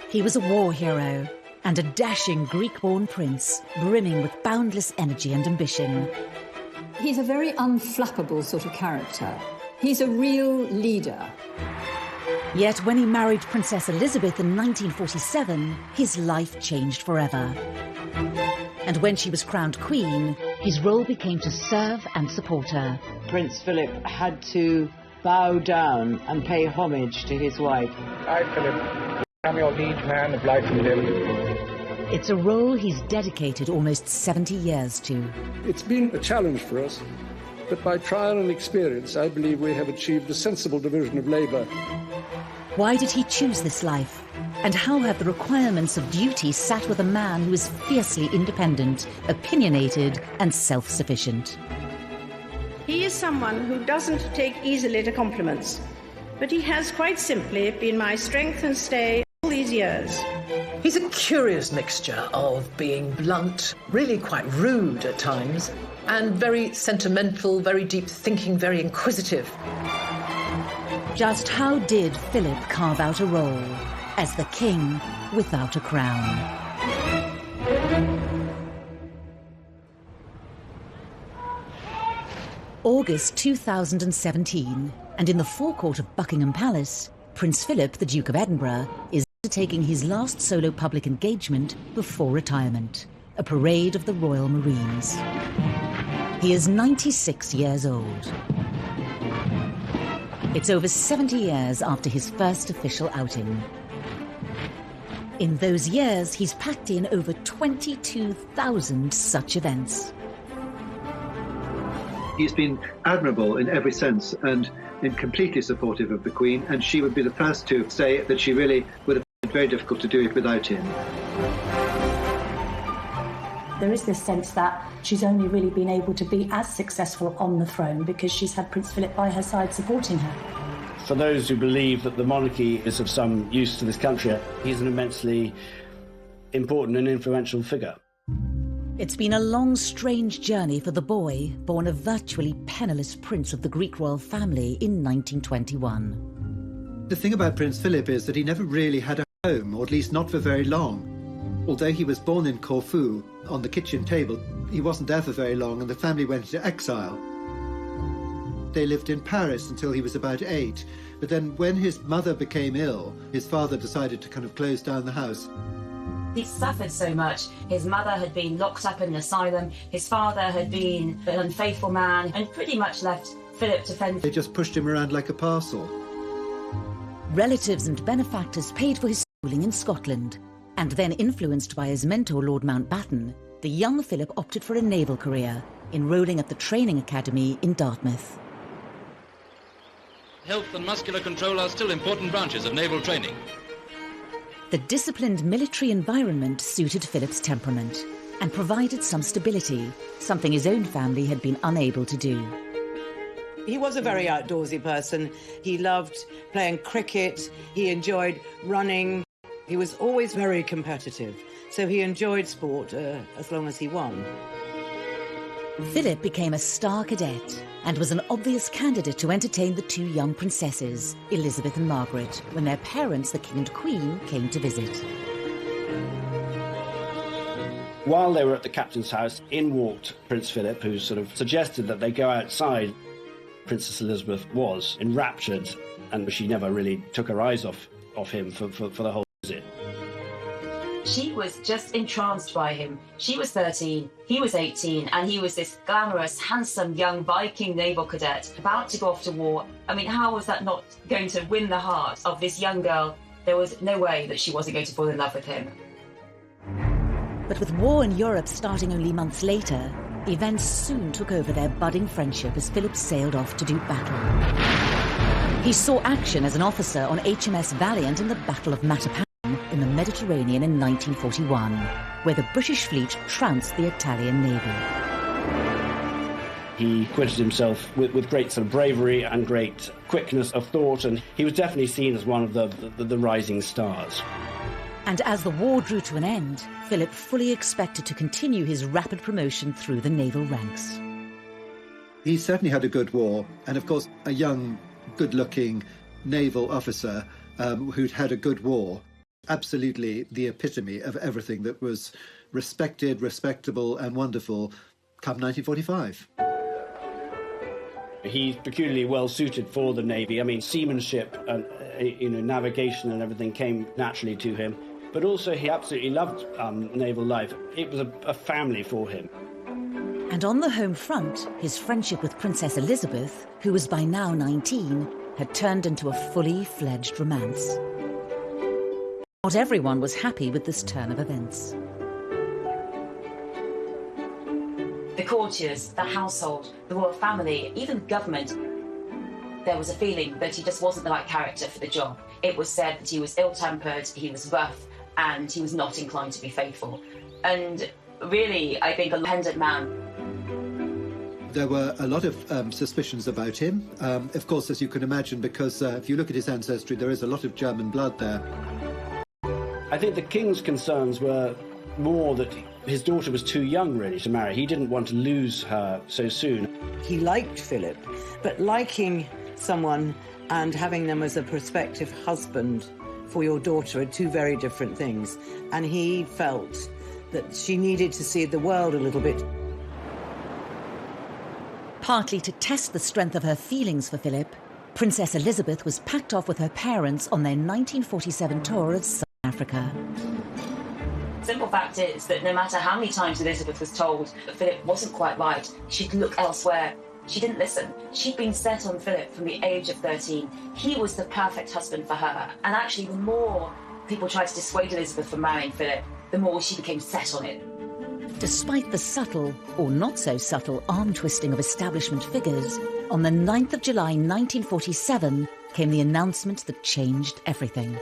He was a war hero and a dashing Greek-born prince, brimming with boundless energy and ambition. He's a very unflappable sort of character. He's a real leader. Yet when he married Princess Elizabeth in 1947, his life changed forever. And when she was crowned queen, his role became to serve and support her. Prince Philip had to bow down and pay homage to his wife. I, Philip, am your liege man of life and limb. It's a role he's dedicated almost 70 years to. It's been a challenge for us, but by trial and experience, I believe we have achieved a sensible division of labour. Why did he choose this life? And how have the requirements of duty sat with a man who is fiercely independent, opinionated and self-sufficient? He is someone who doesn't take easily to compliments, but he has quite simply been my strength and stay all these years. He's a curious mixture of being blunt, really quite rude at times, and very sentimental, very deep thinking, very inquisitive. Just how did Philip carve out a role as the king without a crown? August 2017, and in the forecourt of Buckingham Palace, Prince Philip, the Duke of Edinburgh, is undertaking his last solo public engagement before retirement, a parade of the Royal Marines. He is 96 years old. It's over 70 years after his first official outing. In those years, he's packed in over 22,000 such events. He's been admirable in every sense and completely supportive of the Queen, and she would be the first to say that she really would have been very difficult to do it without him. There is this sense that she's only really been able to be as successful on the throne because she's had Prince Philip by her side supporting her. For those who believe that the monarchy is of some use to this country, he's an immensely important and influential figure. It's been a long, strange journey for the boy, born a virtually penniless prince of the Greek royal family in 1921. The thing about Prince Philip is that he never really had a home, or at least not for very long. Although he was born in Corfu, on the kitchen table, he wasn't there for very long and the family went into exile. They lived in Paris until he was about 8, but then when his mother became ill, his father decided to kind of close down the house. He suffered so much. His mother had been locked up in an asylum, his father had been an unfaithful man, and pretty much left Philip to fend. They just pushed him around like a parcel. Relatives and benefactors paid for his schooling in Scotland. And then, influenced by his mentor, Lord Mountbatten, the young Philip opted for a naval career, enrolling at the Training Academy in Dartmouth. Health and muscular control are still important branches of naval training. The disciplined military environment suited Philip's temperament and provided some stability, something his own family had been unable to do. He was a very outdoorsy person. He loved playing cricket. He enjoyed running. He was always very competitive, so he enjoyed sport as long as he won. Philip became a star cadet and was an obvious candidate to entertain the two young princesses, Elizabeth and Margaret, when their parents, the King and Queen, came to visit. While they were at the captain's house, in walked Prince Philip, who sort of suggested that they go outside. Princess Elizabeth was enraptured, and she never really took her eyes off him for the whole visit. She was just entranced by him. She was 13, he was 18, and he was this glamorous, handsome young Viking naval cadet about to go off to war. I mean, how was that not going to win the heart of this young girl? There was no way that she wasn't going to fall in love with him. But with war in Europe starting only months later, events soon took over their budding friendship as Philip sailed off to do battle. He saw action as an officer on HMS Valiant in the Battle of Matapan in the Mediterranean in 1941, where the British fleet trounced the Italian navy. He acquitted himself with great sort of bravery and great quickness of thought, and he was definitely seen as one of the rising stars. And as the war drew to an end, Philip fully expected to continue his rapid promotion through the naval ranks. He certainly had a good war, and of course a young, good-looking naval officer who'd had a good war Absolutely the epitome of everything that was respected, respectable and wonderful come 1945. He's peculiarly well suited for the Navy. I mean, seamanship and navigation and everything came naturally to him. But also he absolutely loved naval life. It was a family for him. And on the home front, his friendship with Princess Elizabeth, who was by now 19, had turned into a fully fledged romance. Not everyone was happy with this turn of events. The courtiers, the household, the royal family, even the government, there was a feeling that he just wasn't the right character for the job. It was said that he was ill-tempered, he was rough, and he was not inclined to be faithful. And really, I think a independent man. There were a lot of suspicions about him. Of course, as you can imagine, because if you look at his ancestry, there is a lot of German blood there. I think the king's concerns were more that his daughter was too young, really, to marry. He didn't want to lose her so soon. He liked Philip, but liking someone and having them as a prospective husband for your daughter are two very different things. And he felt that she needed to see the world a little bit. Partly to test the strength of her feelings for Philip, Princess Elizabeth was packed off with her parents on their 1947 tour of South Africa. Simple fact is that no matter how many times Elizabeth was told that Philip wasn't quite right, she'd look elsewhere, she didn't listen. She'd been set on Philip from the age of 13. He was the perfect husband for her. And actually, the more people tried to dissuade Elizabeth from marrying Philip, the more she became set on it. Despite the subtle, or not so subtle, arm-twisting of establishment figures, on the 9th of July 1947 came the announcement that changed everything.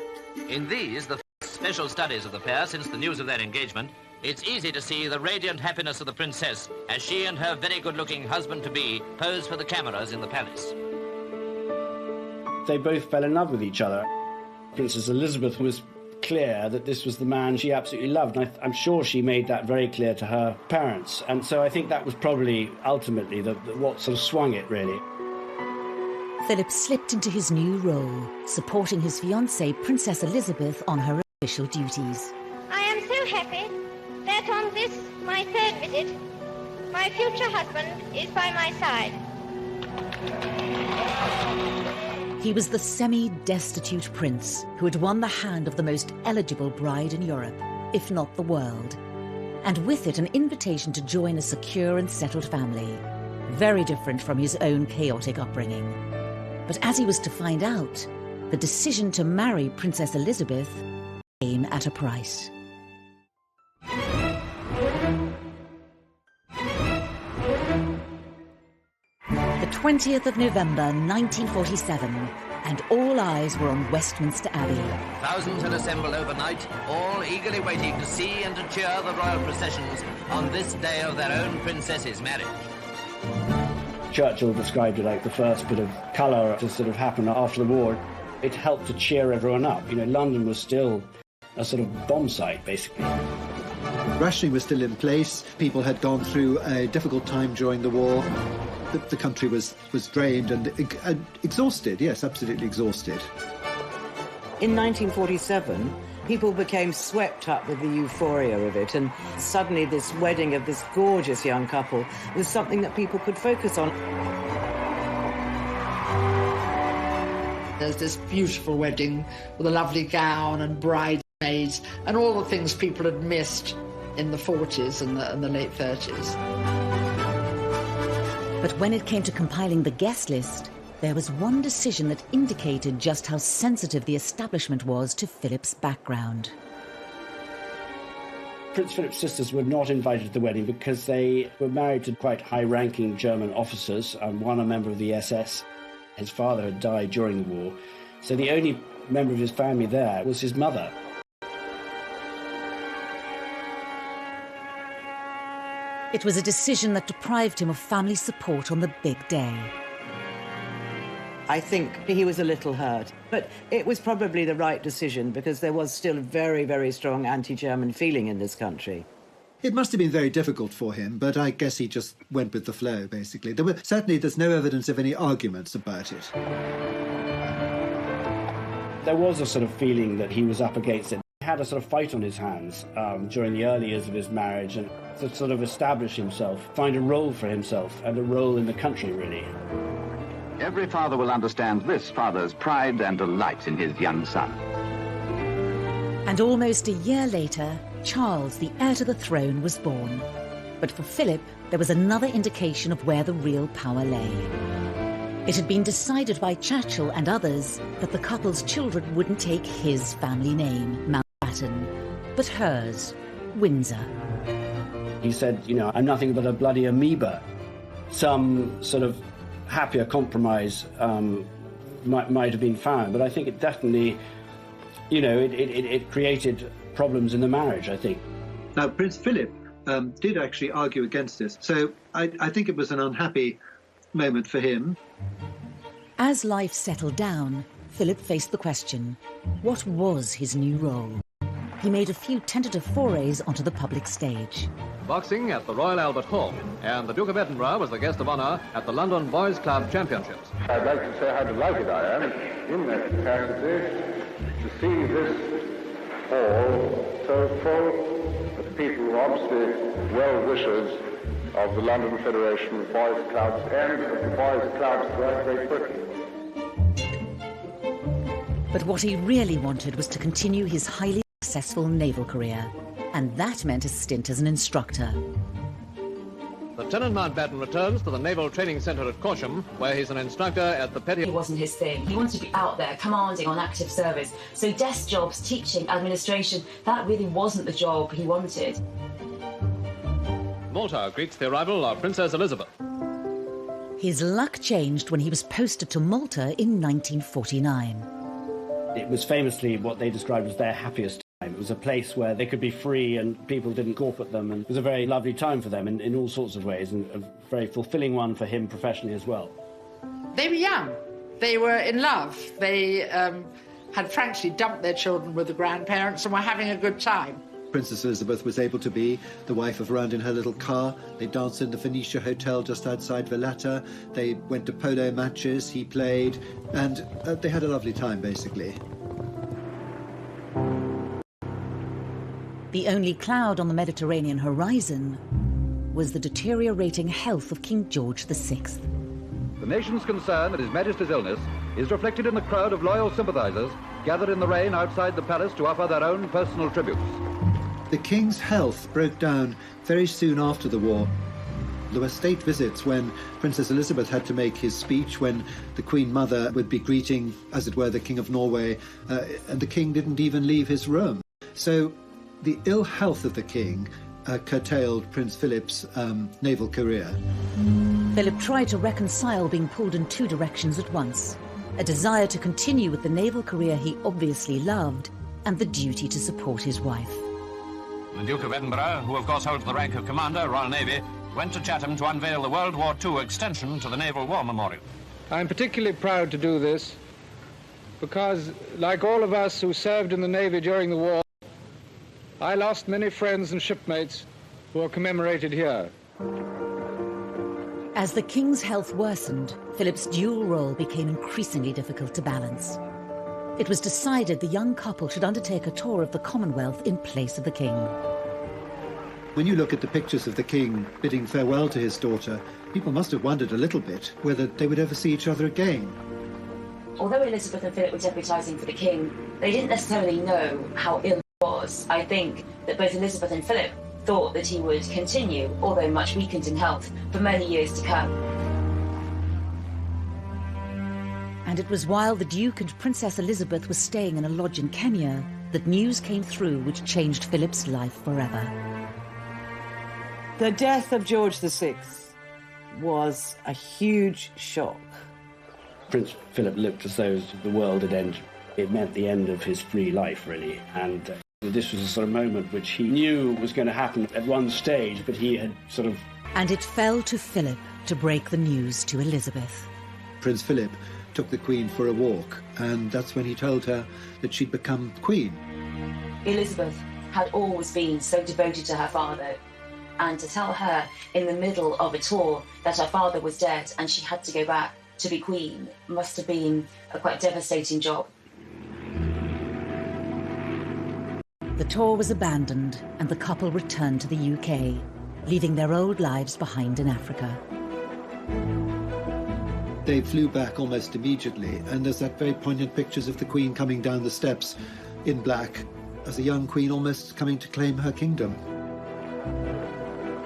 In these, the special studies of the pair since the news of their engagement, it's easy to see the radiant happiness of the princess as she and her very good-looking husband-to-be pose for the cameras in the palace. They both fell in love with each other. Princess Elizabeth was clear that this was the man she absolutely loved, and I'm sure she made that very clear to her parents. And so I think that was probably ultimately what sort of swung it, really. Philip slipped into his new role, supporting his fiancée, Princess Elizabeth, on her official duties. I am so happy that on this, my third visit, my future husband is by my side. He was the semi-destitute prince who had won the hand of the most eligible bride in Europe, if not the world, and with it an invitation to join a secure and settled family, very different from his own chaotic upbringing. But as he was to find out, the decision to marry Princess Elizabeth came at a price. The 20th of November 1947, and all eyes were on Westminster Abbey. Thousands had assembled overnight, all eagerly waiting to see and to cheer the royal processions on this day of their own princess's marriage. Churchill described it like the first bit of colour to sort of happen after the war. It helped to cheer everyone up. You know, London was still a sort of bomb site, basically. Rationing was still in place. People had gone through a difficult time during the war. The country was drained and exhausted, yes, absolutely exhausted. In 1947, people became swept up with the euphoria of it, and suddenly this wedding of this gorgeous young couple was something that people could focus on. There's this beautiful wedding with a lovely gown and bridesmaids and all the things people had missed in the 40s and the late 30s. But when it came to compiling the guest list, there was one decision that indicated just how sensitive the establishment was to Philip's background. Prince Philip's sisters were not invited to the wedding because they were married to quite high-ranking German officers, one a member of the SS. His father had died during the war, so the only member of his family there was his mother. It was a decision that deprived him of family support on the big day. I think he was a little hurt, but it was probably the right decision because there was still a very, very strong anti-German feeling in this country. It must have been very difficult for him, but I guess he just went with the flow, basically. Certainly there's no evidence of any arguments about it. There was a sort of feeling that he was up against it. He had a sort of fight on his hands during the early years of his marriage, and to sort of establish himself, find a role for himself and a role in the country, really. Every father will understand this father's pride and delight in his young son. And almost a year later, Charles, the heir to the throne, was born. But for Philip, there was another indication of where the real power lay. It had been decided by Churchill and others that the couple's children wouldn't take his family name, Mountbatten, but hers, Windsor. He said, you know, I'm nothing but a bloody amoeba. Some sort of happier compromise might have been found, but I think it definitely, you know, it created problems in the marriage, I think. Now, Prince Philip did actually argue against this, so I think it was an unhappy moment for him. As life settled down, Philip faced the question, what was his new role? He made a few tentative forays onto the public stage. Boxing at the Royal Albert Hall, and the Duke of Edinburgh was the guest of honour at the London Boys Club Championships. I'd like to say how delighted I am in that capacity to see this hall so full of people, obviously well-wishers of the London Federation of Boys Clubs and of the Boys Clubs throughout Great Britain. But what he really wanted was to continue his highly successful naval career, and that meant a stint as an instructor. Lieutenant Mountbatten returns to the Naval Training Centre at Corsham, where he's an instructor at the Petty... It wasn't his thing. He wanted to be out there, commanding on active service. So desk jobs, teaching, administration, that really wasn't the job he wanted. Malta greets the arrival of Princess Elizabeth. His luck changed when he was posted to Malta in 1949. It was famously what they described as their happiest time. It was a place where they could be free and people didn't gawp at them, and it was a very lovely time for them in all sorts of ways, and a very fulfilling one for him professionally as well. They were young. They were in love. They had frankly dumped their children with the grandparents and were having a good time. Princess Elizabeth was able to be the wife of Round in her little car. They danced in the Phoenicia Hotel just outside Valletta. They went to polo matches, he played, and they had a lovely time, basically. The only cloud on the Mediterranean horizon was the deteriorating health of King George VI. The nation's concern at His Majesty's illness is reflected in the crowd of loyal sympathisers gathered in the rain outside the palace to offer their own personal tributes. The King's health broke down very soon after the war. There were state visits when Princess Elizabeth had to make his speech, when the Queen Mother would be greeting, as it were, the King of Norway, and the King didn't even leave his room. So the ill health of the King curtailed Prince Philip's naval career. Philip tried to reconcile being pulled in two directions at once, a desire to continue with the naval career he obviously loved, and the duty to support his wife. The Duke of Edinburgh, who of course holds the rank of Commander, Royal Navy, went to Chatham to unveil the World War II extension to the Naval War Memorial. I'm particularly proud to do this because, like all of us who served in the Navy during the war, I lost many friends and shipmates who are commemorated here. As the King's health worsened, Philip's dual role became increasingly difficult to balance. It was decided the young couple should undertake a tour of the Commonwealth in place of the King. When you look at the pictures of the King bidding farewell to his daughter, people must have wondered a little bit whether they would ever see each other again. Although Elizabeth and Philip were deputising for the King, they didn't necessarily know how ill he was. I think that both Elizabeth and Philip thought that he would continue, although much weakened in health, for many years to come. And it was while the Duke and Princess Elizabeth were staying in a lodge in Kenya that news came through which changed Philip's life forever. The death of George VI was a huge shock. Prince Philip looked as though the world had ended. It meant the end of his free life, really, and this was a sort of moment which he knew was going to happen at one stage, but he had sort of... And it fell to Philip to break the news to Elizabeth. Prince Philip took the Queen for a walk, and that's when he told her that she'd become Queen. Elizabeth had always been so devoted to her father, and to tell her in the middle of a tour that her father was dead and she had to go back to be Queen must have been a quite devastating job. The tour was abandoned and the couple returned to the UK, leaving their old lives behind in Africa. They flew back almost immediately, and there's that very poignant pictures of the Queen coming down the steps in black, as a young queen almost coming to claim her kingdom.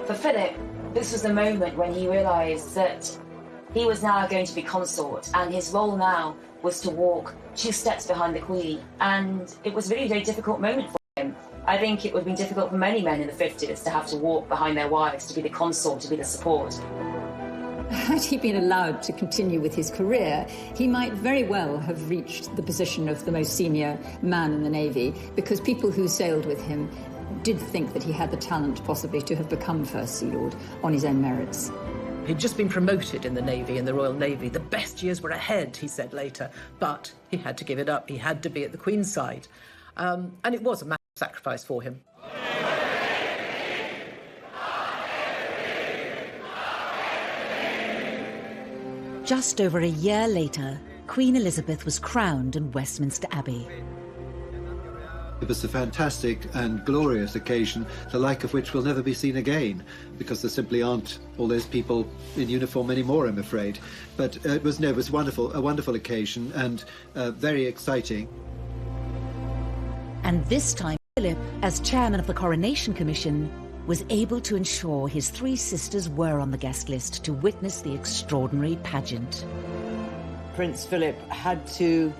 For Philip, this was the moment when he realised that he was now going to be consort, and his role now was to walk 2 steps behind the Queen. And it was really a very difficult moment for him. I think it would have been difficult for many men in the 50s to have to walk behind their wives, to be the consort, to be the support. Had he been allowed to continue with his career, he might very well have reached the position of the most senior man in the Navy, because people who sailed with him did think that he had the talent possibly to have become First Sea Lord on his own merits. He'd just been promoted in the Navy, in the Royal Navy. The best years were ahead, he said later, but he had to give it up. He had to be at the Queen's side. And it was a massive sacrifice for him. Just over a year later, Queen Elizabeth was crowned in Westminster Abbey. It was a fantastic and glorious occasion, the like of which will never be seen again, because there simply aren't all those people in uniform anymore, I'm afraid. But it was wonderful, a wonderful occasion, and very exciting. And this time, Philip, as chairman of the Coronation Commission, was able to ensure his 3 sisters were on the guest list to witness the extraordinary pageant. Prince Philip had to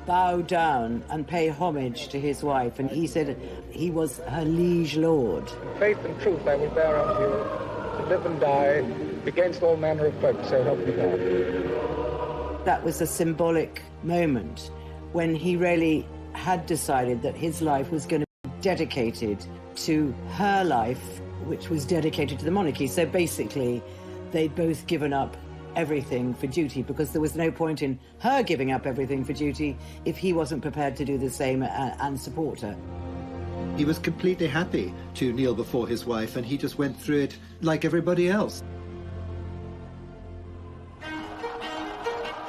bow down and pay homage to his wife, and he said he was her liege lord. Faith and truth I will bear unto you, to live and die against all manner of folk, so help me God. That was a symbolic moment when he really had decided that his life was going to be dedicated to her life, which was dedicated to the monarchy. So basically, they'd both given up everything for duty, because there was no point in her giving up everything for duty if he wasn't prepared to do the same and support her. He was completely happy to kneel before his wife, and he just went through it like everybody else.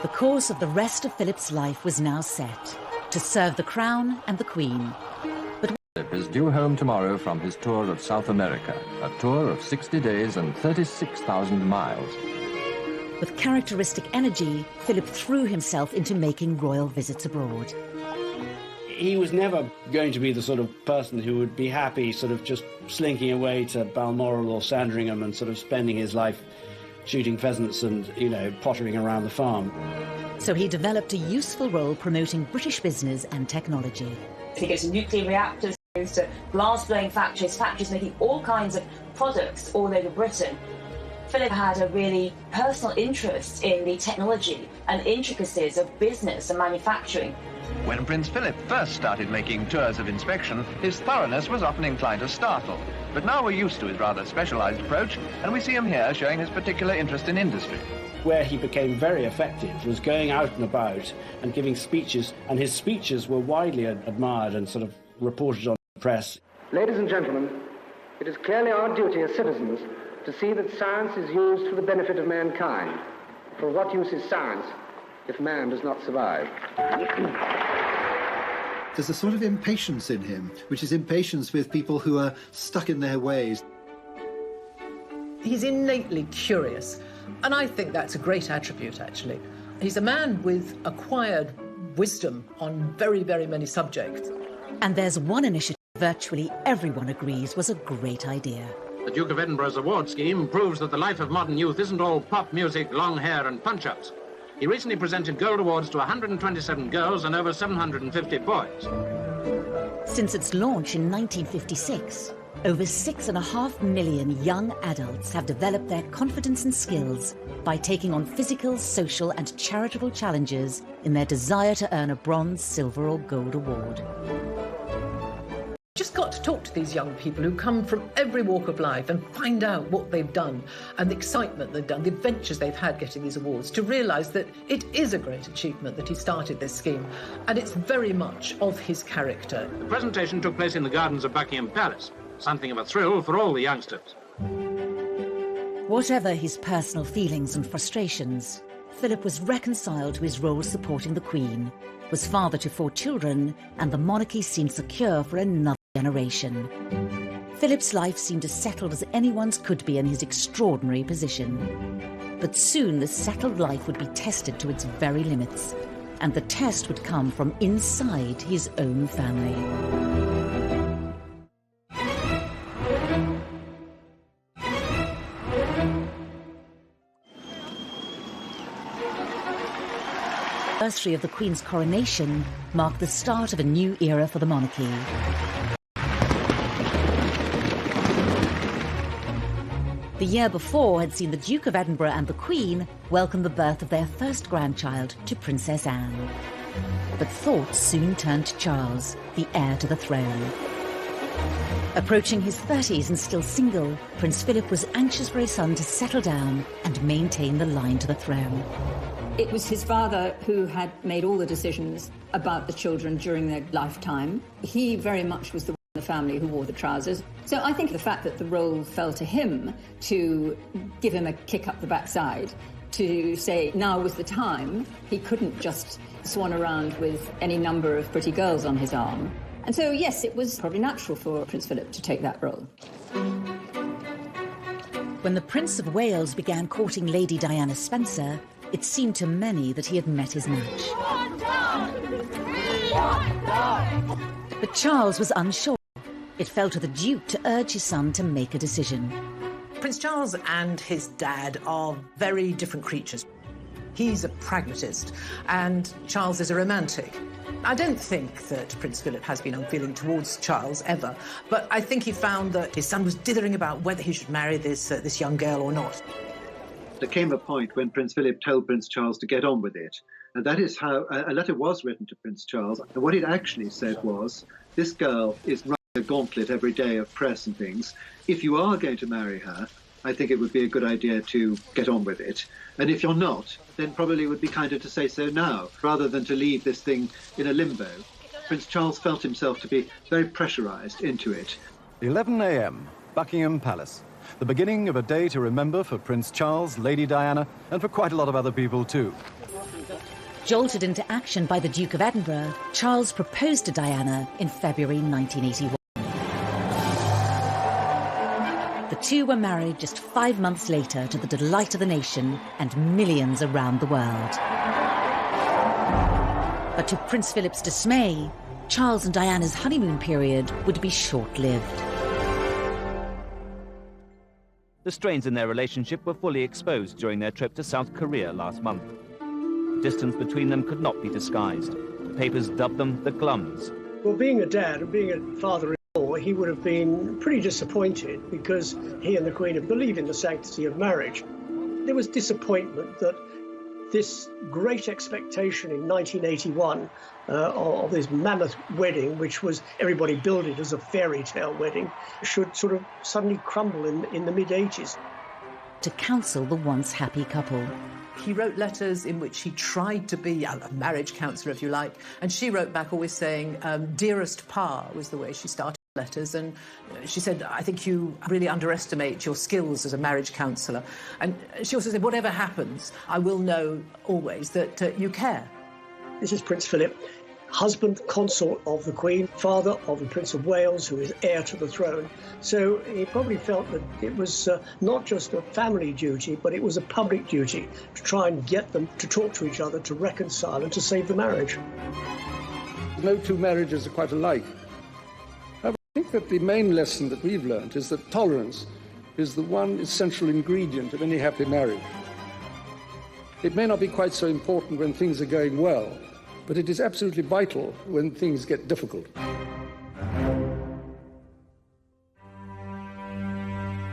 The course of the rest of Philip's life was now set, to serve the Crown and the Queen. Philip is due home tomorrow from his tour of South America, a tour of 60 days and 36,000 miles. With characteristic energy, Philip threw himself into making royal visits abroad. He was never going to be the sort of person who would be happy sort of just slinking away to Balmoral or Sandringham and sort of spending his life shooting pheasants and, pottering around the farm. So he developed a useful role promoting British business and technology. He goes to nuclear reactors, goes to glass-blowing factories making all kinds of products all over Britain. Philip had a really personal interest in the technology and intricacies of business and manufacturing. When Prince Philip first started making tours of inspection, his thoroughness was often inclined to startle. But now we're used to his rather specialised approach, and we see him here showing his particular interest in industry. Where he became very effective was going out and about and giving speeches, and his speeches were widely admired and sort of reported on the press. Ladies and gentlemen, it is clearly our duty as citizens to see that science is used for the benefit of mankind. For what use is science if man does not survive? There's a sort of impatience in him, which is impatience with people who are stuck in their ways. He's innately curious, and I think that's a great attribute, actually. He's a man with acquired wisdom on very, very many subjects. And there's one initiative virtually everyone agrees was a great idea. The Duke of Edinburgh's award scheme proves that the life of modern youth isn't all pop music, long hair and punch-ups. He recently presented gold awards to 127 girls and over 750 boys. Since its launch in 1956, over 6.5 million young adults have developed their confidence and skills by taking on physical, social and charitable challenges in their desire to earn a bronze, silver or gold award. Just got to talk to these young people who come from every walk of life and find out what they've done and the excitement they've done, the adventures they've had getting these awards, to realise that it is a great achievement that he started this scheme, and it's very much of his character. The presentation took place in the gardens of Buckingham Palace, something of a thrill for all the youngsters. Whatever his personal feelings and frustrations, Philip was reconciled to his role supporting the Queen, was father to 4 children, and the monarchy seemed secure for another generation. Philip's life seemed as settled as anyone's could be in his extraordinary position. But soon the settled life would be tested to its very limits, and the test would come from inside his own family. The anniversary of the Queen's coronation marked the start of a new era for the monarchy. The year before had seen the Duke of Edinburgh and the Queen welcome the birth of their first grandchild to Princess Anne. But thoughts soon turned to Charles, the heir to the throne. Approaching his 30s and still single, Prince Philip was anxious for his son to settle down and maintain the line to the throne. It was his father who had made all the decisions about the children during their lifetime. He very much was the one in the family who wore the trousers. So I think the fact that the role fell to him to give him a kick up the backside, to say now was the time, he couldn't just swan around with any number of pretty girls on his arm. And so, yes, it was probably natural for Prince Philip to take that role. When the Prince of Wales began courting Lady Diana Spencer, it seemed to many that he had met his match. But Charles was unsure. It fell to the Duke to urge his son to make a decision. Prince Charles and his dad are very different creatures. He's a pragmatist, and Charles is a romantic. I don't think that Prince Philip has been unfeeling towards Charles ever, but I think he found that his son was dithering about whether he should marry this young girl or not. There came a point when Prince Philip told Prince Charles to get on with it. And that is how a letter was written to Prince Charles. And what it actually said was, this girl is running a gauntlet every day of press and things. If you are going to marry her, I think it would be a good idea to get on with it. And if you're not, then probably it would be kinder to say so now, rather than to leave this thing in a limbo. Prince Charles felt himself to be very pressurised into it. 11 a.m., Buckingham Palace. The beginning of a day to remember for Prince Charles, Lady Diana, and for quite a lot of other people too. Jolted into action by the Duke of Edinburgh, Charles proposed to Diana in February 1981. The two were married just 5 months later to the delight of the nation and millions around the world. But to Prince Philip's dismay, Charles and Diana's honeymoon period would be short-lived. The strains in their relationship were fully exposed during their trip to South Korea last month. The distance between them could not be disguised. The papers dubbed them the Glums. Well, being a dad and being a father-in-law, he would have been pretty disappointed because he and the Queen believe in the sanctity of marriage. There was disappointment that this great expectation in 1981 of this mammoth wedding, which was everybody billed it as a fairy tale wedding, should sort of suddenly crumble in the mid-80s. To counsel the once happy couple. He wrote letters in which he tried to be a marriage counsellor, if you like, and she wrote back always saying, dearest Pa was the way she started letters, and she said, I think you really underestimate your skills as a marriage counsellor. And she also said, whatever happens, I will know always that you care. This is Prince Philip, husband, consort of the Queen, father of the Prince of Wales, who is heir to the throne. So he probably felt that it was not just a family duty, but it was a public duty to try and get them to talk to each other, to reconcile and to save the marriage. No two marriages are quite alike. I think that the main lesson that we've learned is that tolerance is the one essential ingredient of any happy marriage. It may not be quite so important when things are going well, but it is absolutely vital when things get difficult.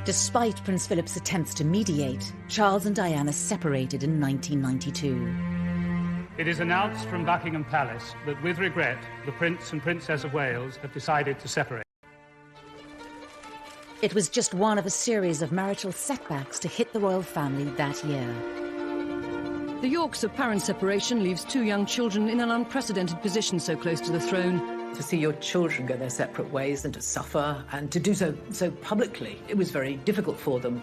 Despite Prince Philip's attempts to mediate, Charles and Diana separated in 1992. It is announced from Buckingham Palace that, with regret, the Prince and Princess of Wales have decided to separate. It was just one of a series of marital setbacks to hit the royal family that year. The Yorks' apparent separation leaves two young children in an unprecedented position so close to the throne. To see your children go their separate ways and to suffer and to do so publicly, it was very difficult for them.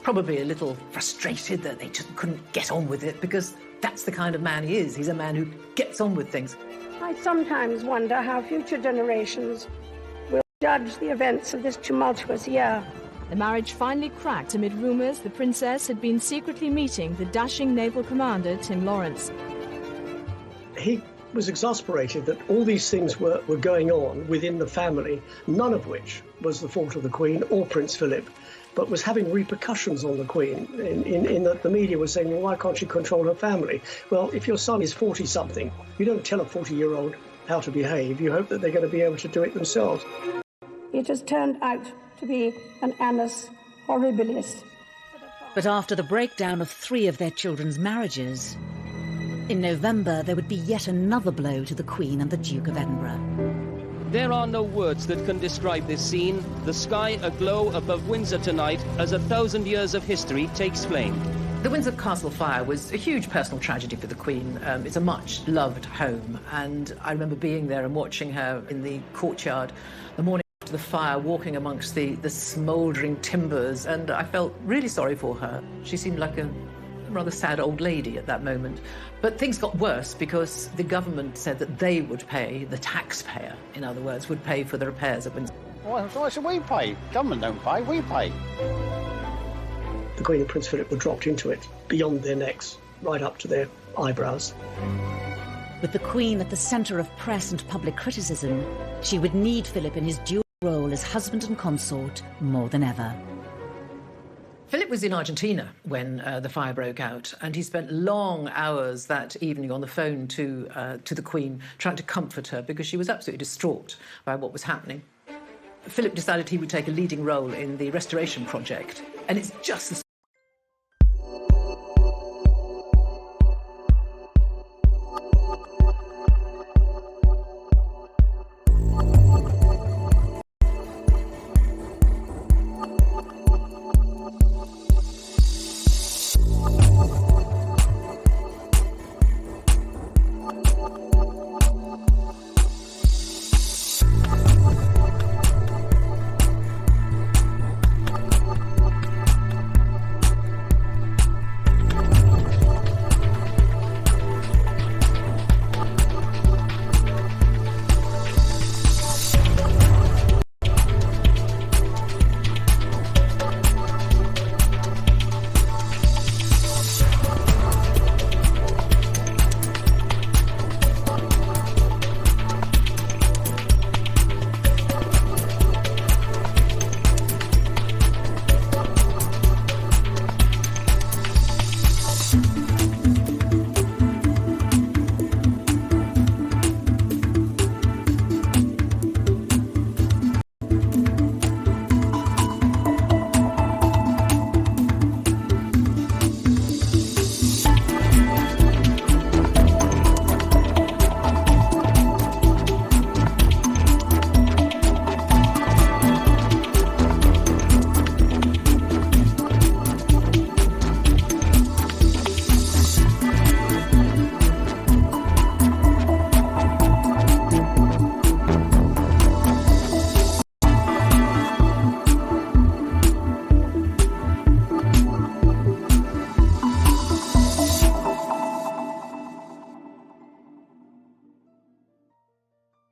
Probably a little frustrated that they just couldn't get on with it, because that's the kind of man he is. He's a man who gets on with things. I sometimes wonder how future generations will judge the events of this tumultuous year. The marriage finally cracked amid rumours the princess had been secretly meeting the dashing naval commander Tim Lawrence. He was exasperated that all these things were going on within the family, none of which was the fault of the Queen or Prince Philip, but was having repercussions on the Queen in that the media was saying, well, why can't she control her family? Well, if your son is 40-something, you don't tell a 40-year-old how to behave. You hope that they're going to be able to do it themselves. It has turned out to be an annus horribilis. But after the breakdown of 3 of their children's marriages, in November there would be yet another blow to the Queen and the Duke of Edinburgh. There are no words that can describe this scene. The sky aglow above Windsor tonight as 1,000 years of history takes flame. The Windsor Castle fire was a huge personal tragedy for the Queen. It's a much-loved home, and I remember being there and watching her in the courtyard the morning after the fire, walking amongst the smouldering timbers, and I felt really sorry for her. She seemed like a rather sad old lady at that moment. But things got worse because the government said that they would pay, the taxpayer, in other words, would pay for the repairs at Windsor. Why should we pay? Government don't pay, we pay. The Queen and Prince Philip were dropped into it, beyond their necks, right up to their eyebrows. With the Queen at the centre of press and public criticism, she would need Philip in his dual role as husband and consort more than ever. Philip was in Argentina when the fire broke out, and he spent long hours that evening on the phone to the Queen, trying to comfort her because she was absolutely distraught by what was happening. Philip decided he would take a leading role in the restoration project, and it's just the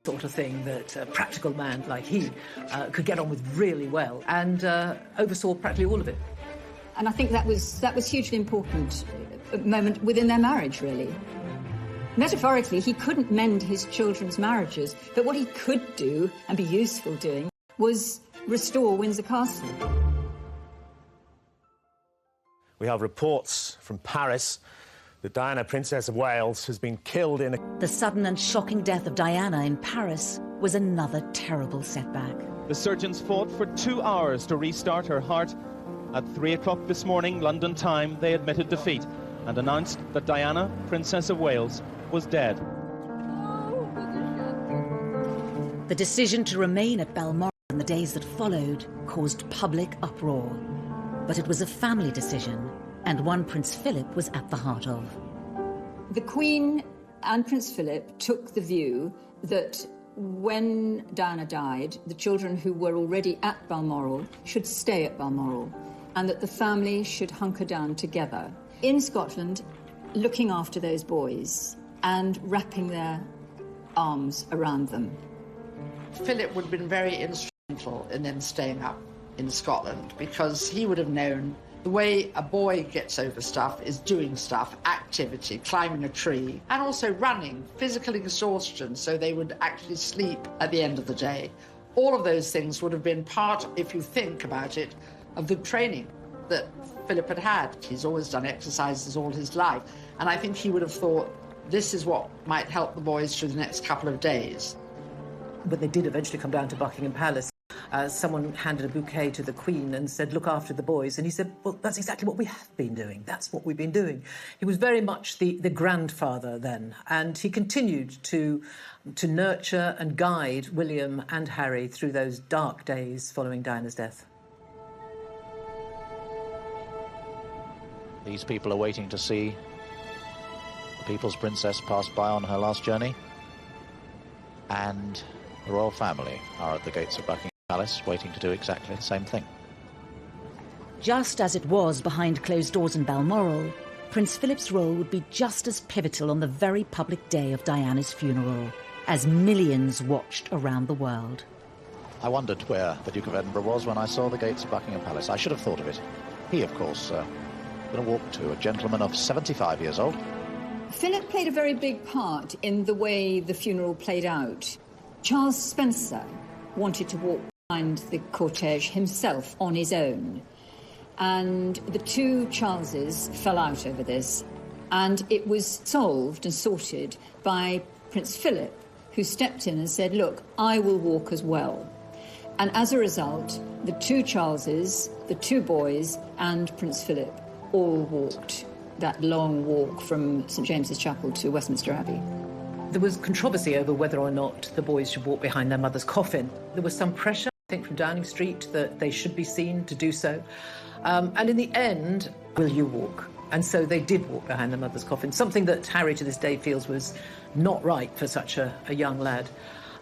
sort of thing that a practical man like he could get on with really well, and oversaw practically all of it. And I think that was hugely important moment within their marriage, really. Metaphorically, he couldn't mend his children's marriages, but what he could do and be useful doing was restore Windsor Castle. We have reports from Paris that Diana, Princess of Wales, has been killed in a... The sudden and shocking death of Diana in Paris was another terrible setback. The surgeons fought for 2 hours to restart her heart. At 3 o'clock this morning, London time, they admitted defeat and announced that Diana, Princess of Wales, was dead. The decision to remain at Balmoral in the days that followed caused public uproar. But it was a family decision, and one Prince Philip was at the heart of. The Queen and Prince Philip took the view that when Diana died, the children who were already at Balmoral should stay at Balmoral, and that the family should hunker down together in Scotland, looking after those boys and wrapping their arms around them. Philip would have been very instrumental in them staying up in Scotland, because he would have known the way a boy gets over stuff is doing stuff, activity, climbing a tree, and also running, physical exhaustion, so they would actually sleep at the end of the day. All of those things would have been part, if you think about it, of the training that Philip had had. He's always done exercises all his life, and I think he would have thought this is what might help the boys through the next couple of days. When they did eventually come down to Buckingham Palace, someone handed a bouquet to the Queen and said, look after the boys. And he said, well, that's exactly what we have been doing. That's what we've been doing. He was very much the grandfather then, and he continued to nurture and guide William and Harry through those dark days following Diana's death. These people are waiting to see the People's Princess pass by on her last journey, and the royal family are at the gates of Buckingham Palace waiting to do exactly the same thing. Just as it was behind closed doors in Balmoral, Prince Philip's role would be just as pivotal on the very public day of Diana's funeral, as millions watched around the world. I wondered where the Duke of Edinburgh was when I saw the gates of Buckingham Palace. I should have thought of it. He, of course, going to walk to a gentleman of 75 years old. Philip played a very big part in the way the funeral played out. Charles Spencer wanted to walk behind the cortege himself on his own. And the two Charleses fell out over this. And it was solved and sorted by Prince Philip, who stepped in and said, look, I will walk as well. And as a result, the two Charleses, the two boys, and Prince Philip all walked that long walk from St James's Chapel to Westminster Abbey. There was controversy over whether or not the boys should walk behind their mother's coffin. There was some pressure, I think, from Downing Street that they should be seen to do so. And in the end, will you walk? And so they did walk behind their mother's coffin, something that Harry to this day feels was not right for such a young lad,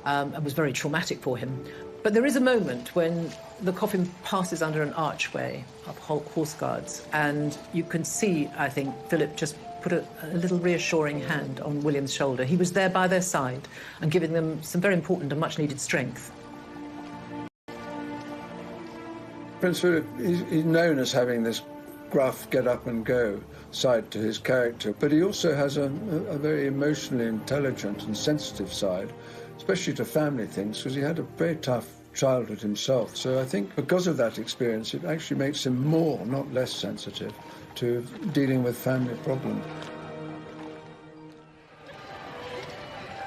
and was very traumatic for him. But there is a moment when the coffin passes under an archway of horse guards, and you can see, I think, Philip just put a little reassuring hand on William's shoulder. He was there by their side and giving them some very important and much-needed strength. Prince Philip is known as having this gruff get-up-and-go side to his character, but he also has a very emotionally intelligent and sensitive side, especially to family things, because he had a very tough childhood himself. So I think because of that experience, it actually makes him more, not less sensitive to dealing with family problems.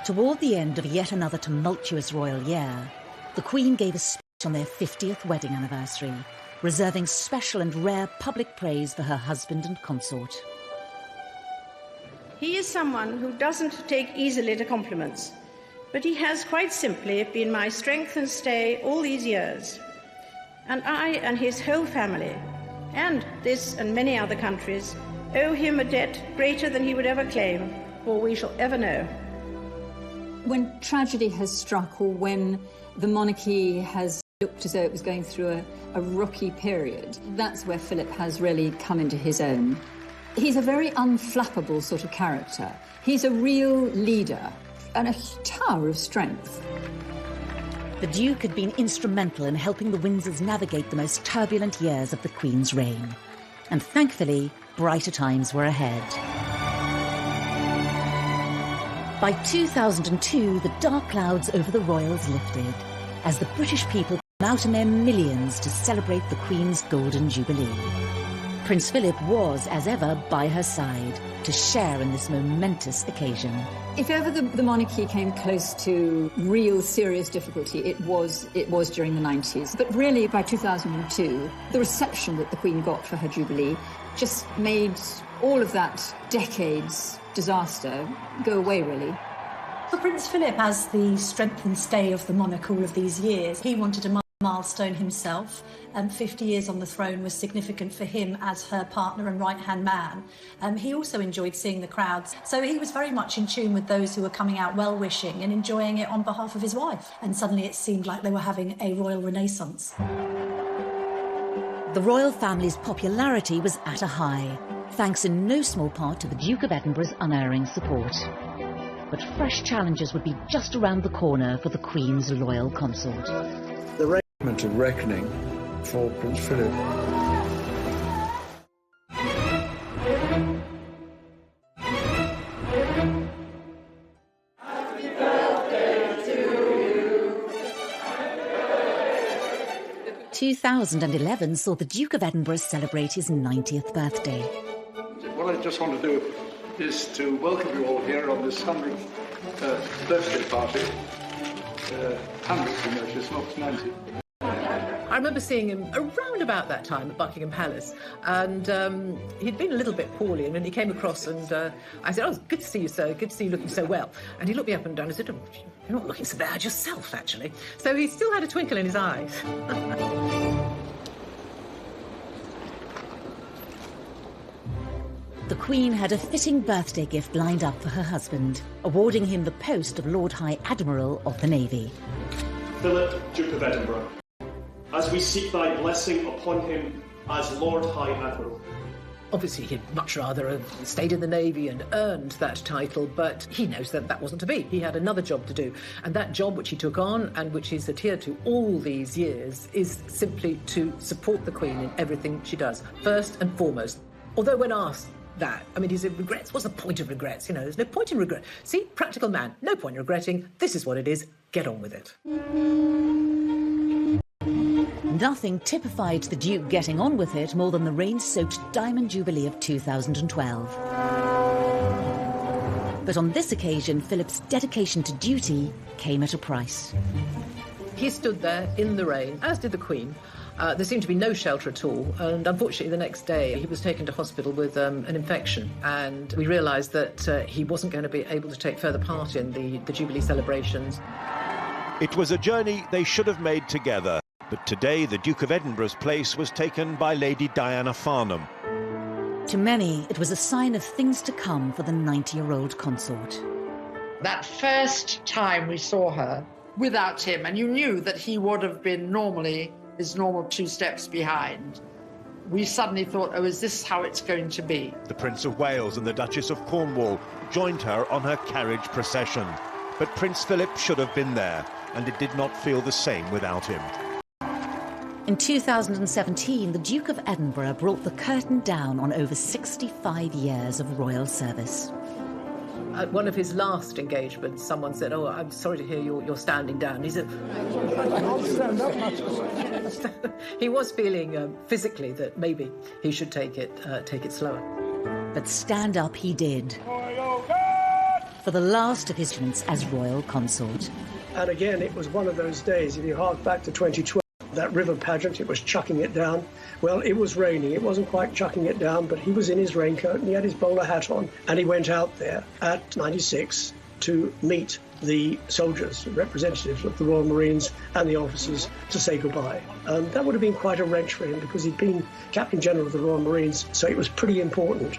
Toward the end of yet another tumultuous royal year, the Queen gave a speech on their 50th wedding anniversary, reserving special and rare public praise for her husband and consort. He is someone who doesn't take easily to compliments, but he has quite simply been my strength and stay all these years. And I and his whole family, and this and many other countries, owe him a debt greater than he would ever claim, or we shall ever know. When tragedy has struck, or when the monarchy has looked as though it was going through a rocky period, that's where Philip has really come into his own. He's a very unflappable sort of character. He's a real leader and a tower of strength. The Duke had been instrumental in helping the Windsors navigate the most turbulent years of the Queen's reign. And thankfully, brighter times were ahead. By 2002, the dark clouds over the royals lifted, as the British people came out in their millions to celebrate the Queen's Golden Jubilee. Prince Philip was, as ever, by her side to share in this momentous occasion. If ever the monarchy came close to real serious difficulty, it was during the 90s. But really, by 2002, the reception that the Queen got for her Jubilee just made all of that decade's disaster go away, really. For Prince Philip, as the strength and stay of the monarch all of these years, he wanted a milestone himself, and 50 years on the throne was significant for him as her partner and right-hand man. He also enjoyed seeing the crowds, so he was very much in tune with those who were coming out well-wishing and enjoying it on behalf of his wife. And suddenly it seemed like they were having a royal renaissance. The royal family's popularity was at a high, thanks in no small part to the Duke of Edinburgh's unerring support. But fresh challenges would be just around the corner for the Queen's loyal consort. The reign moment of reckoning for Prince Philip. Happy birthday to you. 2011 saw the Duke of Edinburgh celebrate his 90th birthday. What I just want to do is to welcome you all here on this 100th birthday party. 100th, you know, it's not 90. I remember seeing him around about that time at Buckingham Palace, and he'd been a little bit poorly, and then he came across, and I said, "Oh, it's good to see you, sir. Good to see you looking so well." And he looked me up and down and said, "Oh, you're not looking so bad yourself, actually." So he still had a twinkle in his eyes. The Queen had a fitting birthday gift lined up for her husband, awarding him the post of Lord High Admiral of the Navy. Philip, Duke of Edinburgh, as we seek thy blessing upon him as Lord High Admiral. Obviously, he'd much rather have stayed in the Navy and earned that title, but he knows that that wasn't to be. He had another job to do, and that job which he took on and which he's adhered to all these years is simply to support the Queen in everything she does, first and foremost. Although when asked that, I mean, he said, regrets? What's the point of regrets? You know, there's no point in regret. See, practical man, no point in regretting. This is what it is. Get on with it. Nothing typified the Duke getting on with it more than the rain-soaked Diamond Jubilee of 2012. But on this occasion, Philip's dedication to duty came at a price. He stood there in the rain, as did the Queen. There seemed to be no shelter at all, and unfortunately the next day he was taken to hospital with an infection, and we realised that he wasn't going to be able to take further part in the Jubilee celebrations. It was a journey they should have made together, but today the Duke of Edinburgh's place was taken by Lady Diana Farnham. To many, it was a sign of things to come for the 90-year-old consort. That first time we saw her without him, and you knew that he would have been normally his normal 2 steps behind, we suddenly thought, oh, is this how it's going to be? The Prince of Wales and the Duchess of Cornwall joined her on her carriage procession. But Prince Philip should have been there, and it did not feel the same without him. In 2017, the Duke of Edinburgh brought the curtain down on over 65 years of royal service. At one of his last engagements, someone said, "Oh, I'm sorry to hear you're standing down." He said, "I'll stand up." He was feeling physically that maybe he should take it slower. But stand up he did. For the last of his stints as royal consort. And again, it was one of those days, if you hark back to 2012, that river pageant, it was chucking it down. Well, it was raining. It wasn't quite chucking it down, but he was in his raincoat and he had his bowler hat on. And he went out there at 96 to meet the soldiers, representatives of the Royal Marines and the officers, to say goodbye. And that would have been quite a wrench for him because he'd been Captain General of the Royal Marines, so it was pretty important.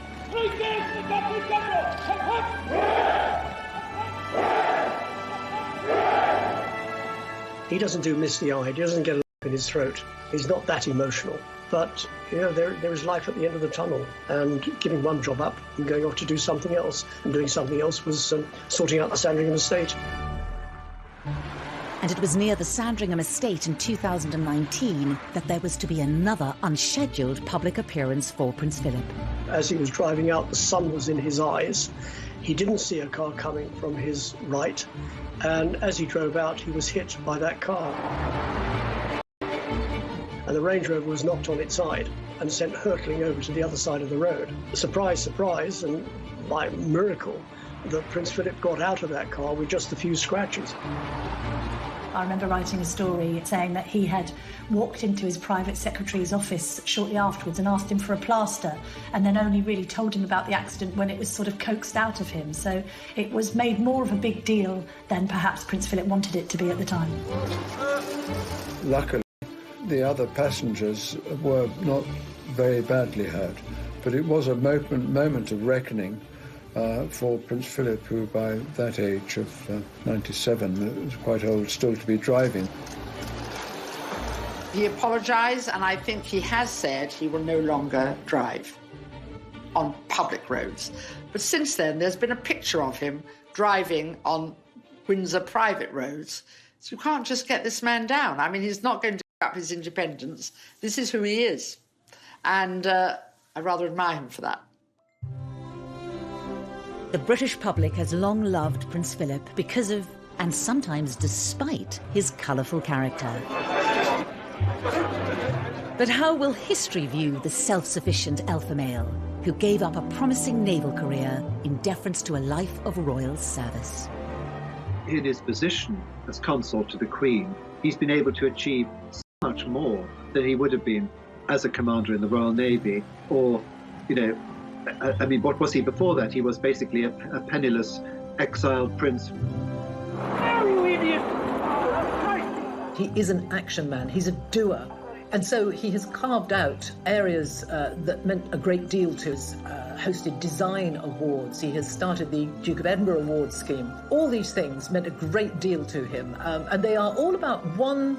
He doesn't do misty-eyed. He doesn't get a lump in his throat. He's not that emotional. But, you know, there is life at the end of the tunnel, and giving one job up and going off to do something else. And doing something else was sorting out the Sandringham estate. And it was near the Sandringham estate in 2019 that there was to be another unscheduled public appearance for Prince Philip. As he was driving out, the sun was in his eyes. He didn't see a car coming from his right, and as he drove out, he was hit by that car. And the Range Rover was knocked on its side and sent hurtling over to the other side of the road. Surprise, surprise, and by miracle, that Prince Philip got out of that car with just a few scratches. I remember writing a story saying that he had walked into his private secretary's office shortly afterwards and asked him for a plaster, and then only really told him about the accident when it was sort of coaxed out of him. So it was made more of a big deal than perhaps Prince Philip wanted it to be at the time. Luckily, the other passengers were not very badly hurt, but it was a moment of reckoning for Prince Philip, who by that age of 97 was quite old still to be driving. He apologised, and I think he has said he will no longer drive on public roads. But since then, there's been a picture of him driving on Windsor private roads. So you can't just get this man down. I mean, he's not going to up his independence. This is who he is. And I rather admire him for that. The British public has long loved Prince Philip because of, and sometimes despite, his colourful character. But how will history view the self-sufficient alpha male who gave up a promising naval career in deference to a life of royal service? In his position as consort to the Queen, he's been able to achieve so much more than he would have been as a commander in the Royal Navy, or, you know, I mean, what was he before that? He was basically a penniless, exiled prince. He is an action man, he's a doer. And so he has carved out areas that meant a great deal to us, hosted design awards, he has started the Duke of Edinburgh Awards scheme. All these things meant a great deal to him, and they are all about one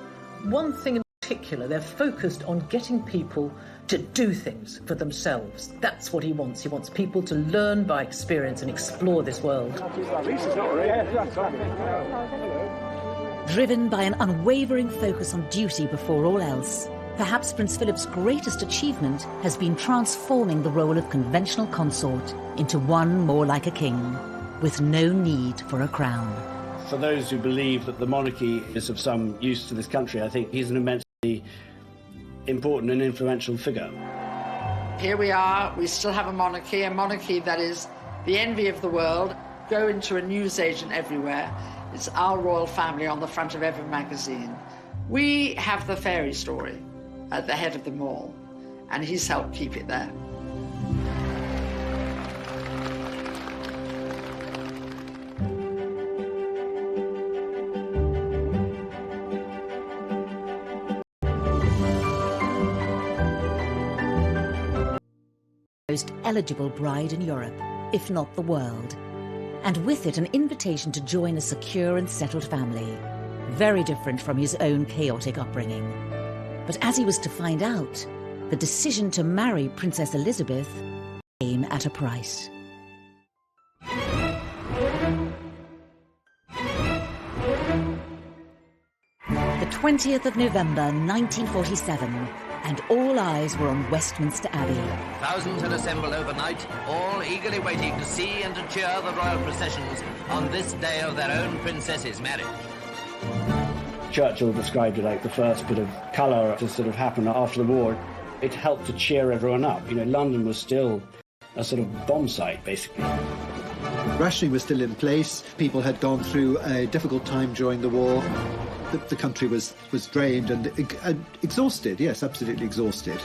thing in particular. They're focused on getting people to do things for themselves. That's what he wants. He wants people to learn by experience and explore this world. Driven by an unwavering focus on duty before all else, perhaps Prince Philip's greatest achievement has been transforming the role of conventional consort into one more like a king, with no need for a crown. For those who believe that the monarchy is of some use to this country, I think he's an immensely important and influential figure. Here we are, we still have a monarchy that is the envy of the world. Go into a newsagent everywhere, it's our royal family on the front of every magazine. We have the fairy story at the head of them all, and he's helped keep it there. Most eligible bride in Europe, if not the world, and with it an invitation to join a secure and settled family, very different from his own chaotic upbringing. But as he was to find out, the decision to marry Princess Elizabeth came at a price. The 20th of November 1947, and all eyes were on Westminster Abbey. Thousands had assembled overnight, all eagerly waiting to see and to cheer the royal processions on this day of their own princess's marriage. Churchill described it like the first bit of colour to sort of happen after the war. It helped to cheer everyone up. You know, London was still a sort of bomb site, basically. Rationing was still in place. People had gone through a difficult time during the war. The country was drained and exhausted, yes, absolutely exhausted.